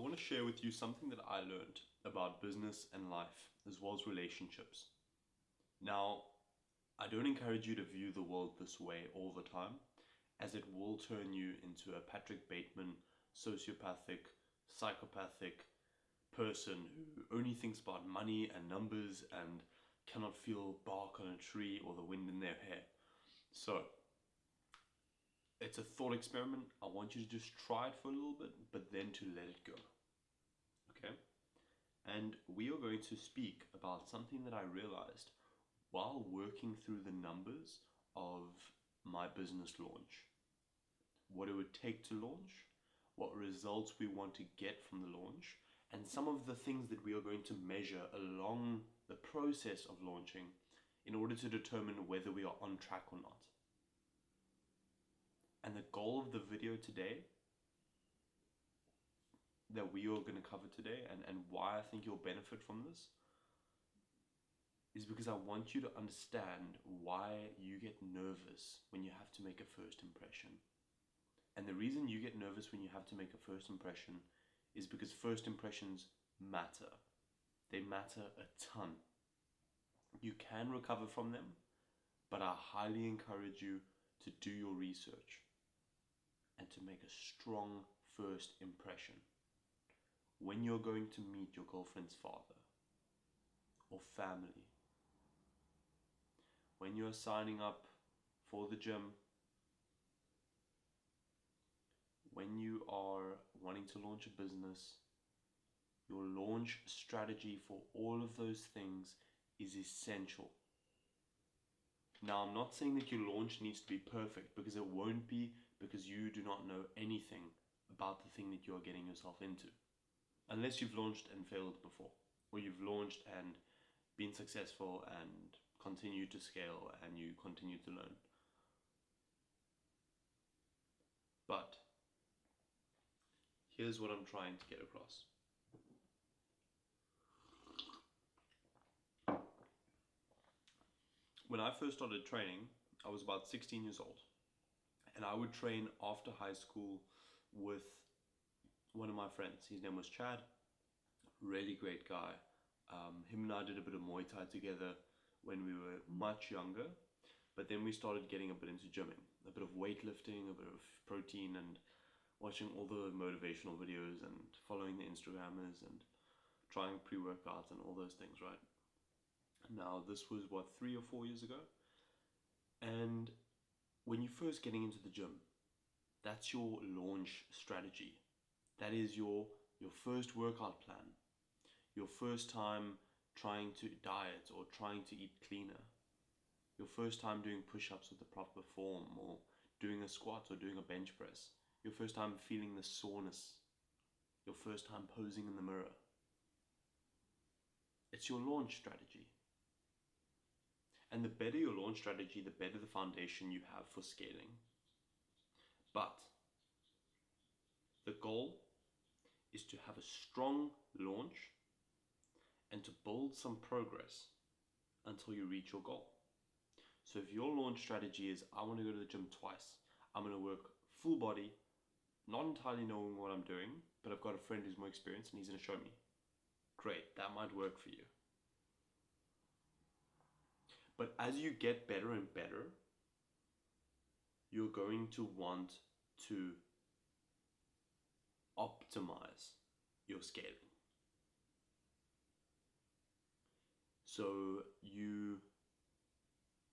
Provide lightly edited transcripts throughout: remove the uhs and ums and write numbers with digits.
want to share with you something that I learned about business and life, as well as relationships. Now, I don't encourage you to view the world this way all the time, as it will turn you into a Patrick Bateman, sociopathic, psychopathic person who only thinks about money and numbers and cannot feel bark on a tree or the wind in their hair. So, it's a thought experiment. I want you to just try it for a little bit, but then to let it go. Okay? And we are going to speak about something that I realized while working through the numbers of my business launch. What it would take to launch, what results we want to get from the launch, and some of the things that we are going to measure along the process of launching in order to determine whether we are on track or not. And the goal of the video today that we are going to cover today, and why I think you'll benefit from this, is because I want you to understand why you get nervous when you have to make a first impression. And the reason you get nervous when you have to make a first impression is because first impressions matter. They matter a ton. You can recover from them, but I highly encourage you to do your research and to make a strong first impression. When you're going to meet your girlfriend's father or family, when you're signing up for the gym, when you are wanting to launch a business, your launch strategy for all of those things is essential. Now, I'm not saying that your launch needs to be perfect, because it won't be, because you do not know anything about the thing that you are getting yourself into. Unless you've launched and failed before, or you've launched and been successful and continued to scale and you continue to learn. But here's what I'm trying to get across. When I first started training, I was about 16 years old. And I would train after high school with one of my friends. His name was Chad. Really great guy. Him and I did a bit of Muay Thai together when we were much younger. But then we started getting a bit into gymming. A bit of weightlifting, a bit of protein, and watching all the motivational videos and following the Instagrammers and trying pre-workouts and all those things, right? Now, this was, 3 or 4 years ago? And when you're first getting into the gym, that's your launch strategy. That is your first workout plan. Your first time trying to diet or trying to eat cleaner. Your first time doing push-ups with the proper form, or doing a squat or doing a bench press. Your first time feeling the soreness. Your first time posing in the mirror. It's your launch strategy. And the better your launch strategy, the better the foundation you have for scaling. But the goal is to have a strong launch and to build some progress until you reach your goal. So if your launch strategy is, I want to go to the gym twice, I'm going to work full body, not entirely knowing what I'm doing, but I've got a friend who's more experienced and he's going to show me. Great, that might work for you. But as you get better and better, you're going to want to optimize your scaling. So you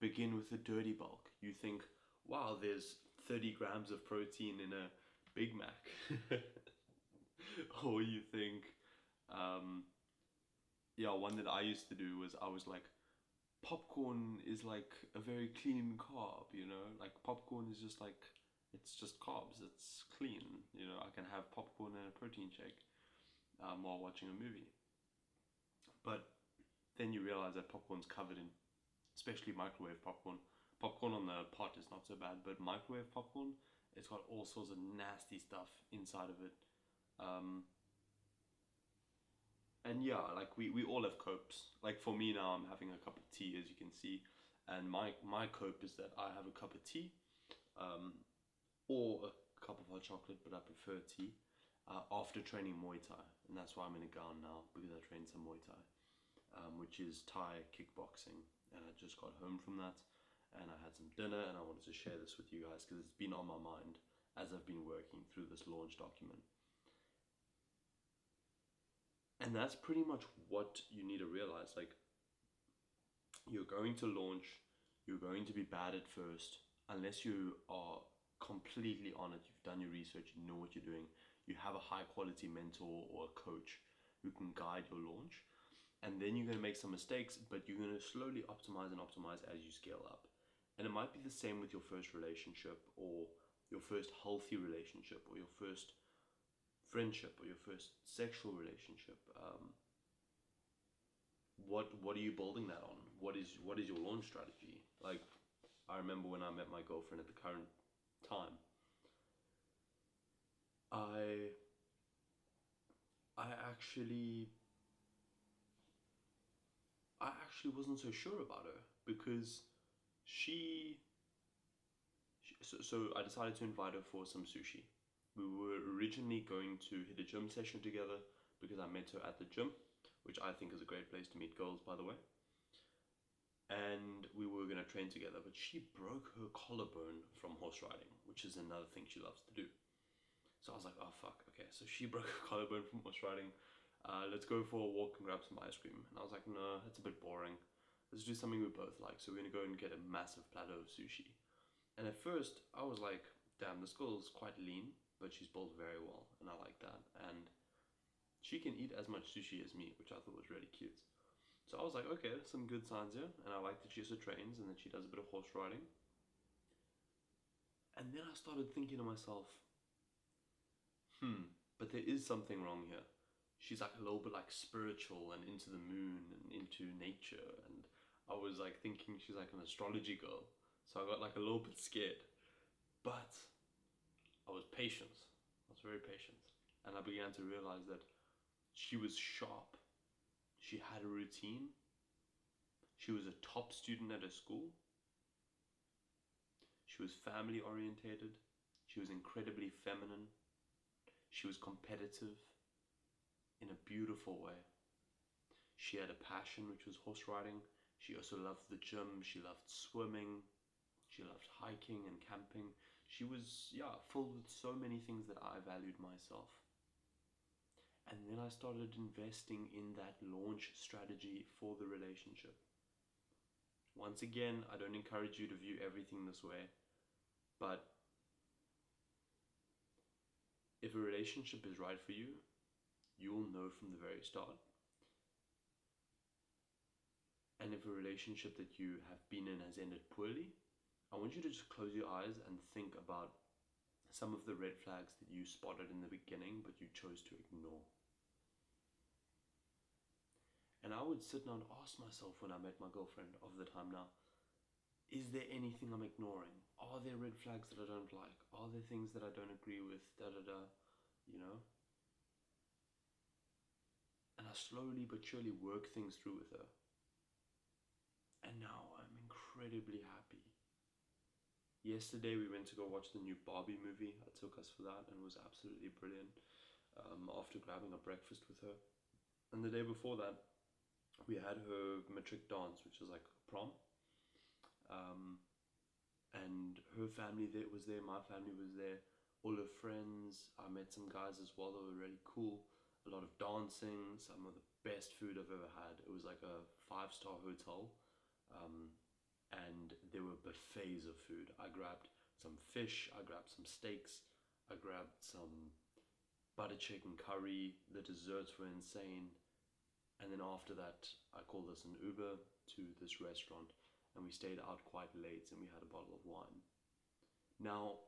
begin with a dirty bulk. You think, wow, there's 30 grams of protein in a Big Mac. Or you think, one that I used to do was, I was like, popcorn is like a very clean carb, like popcorn is just like, it's just carbs, it's clean, I can have popcorn and a protein shake while watching a movie. But then you realize that popcorn's covered in, especially microwave popcorn. Popcorn on the pot is not so bad, but microwave popcorn, it's got all sorts of nasty stuff inside of it. And yeah, like we all have copes. Like for me now, I'm having a cup of tea, as you can see. And my cope is that I have a cup of tea, or a cup of hot chocolate, but I prefer tea. after training Muay Thai, and that's why I'm in a gown now, because I trained some Muay Thai, which is Thai kickboxing, and I just got home from that, and I had some dinner, and I wanted to share this with you guys because it's been on my mind as I've been working through this launch document. And that's pretty much what you need to realize. Like, you're going to launch, you're going to be bad at first, unless you are completely on it, you've done your research, you know what you're doing, you have a high quality mentor or a coach who can guide your launch. And then you're going to make some mistakes, but you're going to slowly optimize and optimize as you scale up. And it might be the same with your first relationship, or your first healthy relationship, or your first friendship, or your first sexual relationship. What are you building that on? What is your launch strategy? Like, I remember when I met my girlfriend at the current time, I actually wasn't so sure about her, because so I decided to invite her for some sushi. We were originally going to hit a gym session together because I met her at the gym, which I think is a great place to meet girls, by the way. And we were going to train together, but she broke her collarbone from horse riding, which is another thing she loves to do. So I was like, oh fuck, okay, so she broke her collarbone from horse riding. Let's go for a walk and grab some ice cream. And I was like, no, it's a bit boring. Let's do something we both like. So we're going to go and get a massive platter of sushi. And at first, I was like, damn, this girl is quite lean, but she's built very well, and I like that. And she can eat as much sushi as me, which I thought was really cute. So I was like, okay, some good signs here. And I like that she also trains and that she does a bit of horse riding. And then I started thinking to myself, but there is something wrong here. She's like a little bit like spiritual and into the moon and into nature. And I was like thinking she's like an astrology girl. So I got like a little bit scared. But I was patient. I was very patient. And I began to realize that she was sharp. She had a routine. She was a top student at her school. She was family orientated. She was incredibly feminine. She was competitive in a beautiful way. She had a passion, which was horse riding. She also loved the gym. She loved swimming. She loved hiking and camping. She was, filled with so many things that I valued myself. And then I started investing in that launch strategy for the relationship. Once again, I don't encourage you to view everything this way, but if a relationship is right for you, you will know from the very start. And if a relationship that you have been in has ended poorly, I want you to just close your eyes and think about some of the red flags that you spotted in the beginning, but you chose to ignore. And I would sit down and ask myself when I met my girlfriend of the time now, is there anything I'm ignoring? Are there red flags that I don't like? Are there things that I don't agree with? You know? And I slowly but surely work things through with her. And now I'm incredibly happy. Yesterday we went to go watch the new Barbie movie. I took us for that and it was absolutely brilliant, after grabbing a breakfast with her. And the day before that, we had her matric dance, which was like prom. And her family was there, my family was there, all her friends. I met some guys as well that were really cool. A lot of dancing, some of the best food I've ever had. It was like a 5-star hotel, and there were buffets of food. I grabbed some fish, I grabbed some steaks, I grabbed some butter chicken curry. The desserts were insane. And then after that, I called us an Uber to this restaurant, and we stayed out quite late and we had a bottle of wine. Now,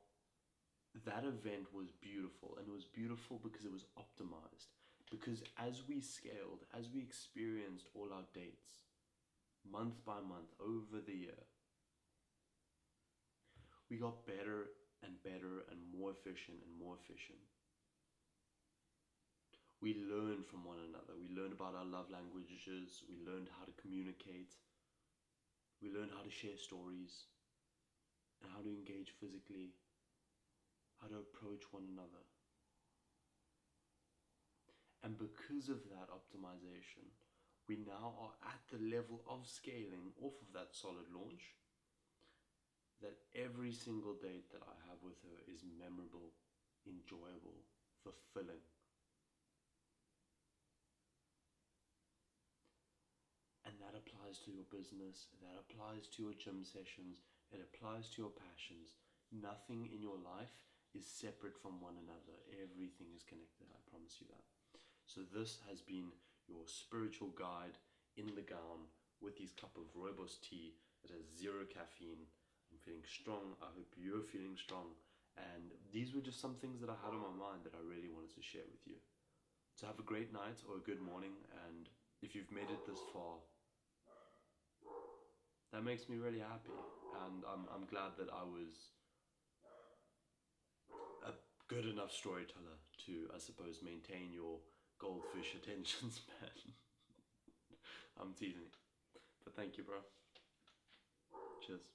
that event was beautiful, and it was beautiful because it was optimized. Because as we scaled, as we experienced all our dates, month by month, over the year, we got better and better and more efficient and more efficient. We learned from one another. We learned about our love languages. We learned how to communicate. We learned how to share stories and how to engage physically, how to approach one another. And because of that optimization, we now are at the level of scaling off of that solid launch that every single date that I have with her is memorable, enjoyable, fulfilling. And that applies to your business, that applies to your gym sessions, it applies to your passions. Nothing in your life is separate from one another. Everything is connected, I promise you that. So this has been your spiritual guide in the gown with this cup of rooibos tea that has 0 caffeine. I'm feeling strong. I hope you're feeling strong. And these were just some things that I had on my mind that I really wanted to share with you. So have a great night or a good morning. And if you've made it this far, that makes me really happy. And I'm glad that I was a good enough storyteller to, I suppose, maintain your goldfish attention span. I'm teasing. But thank you, bro. Cheers.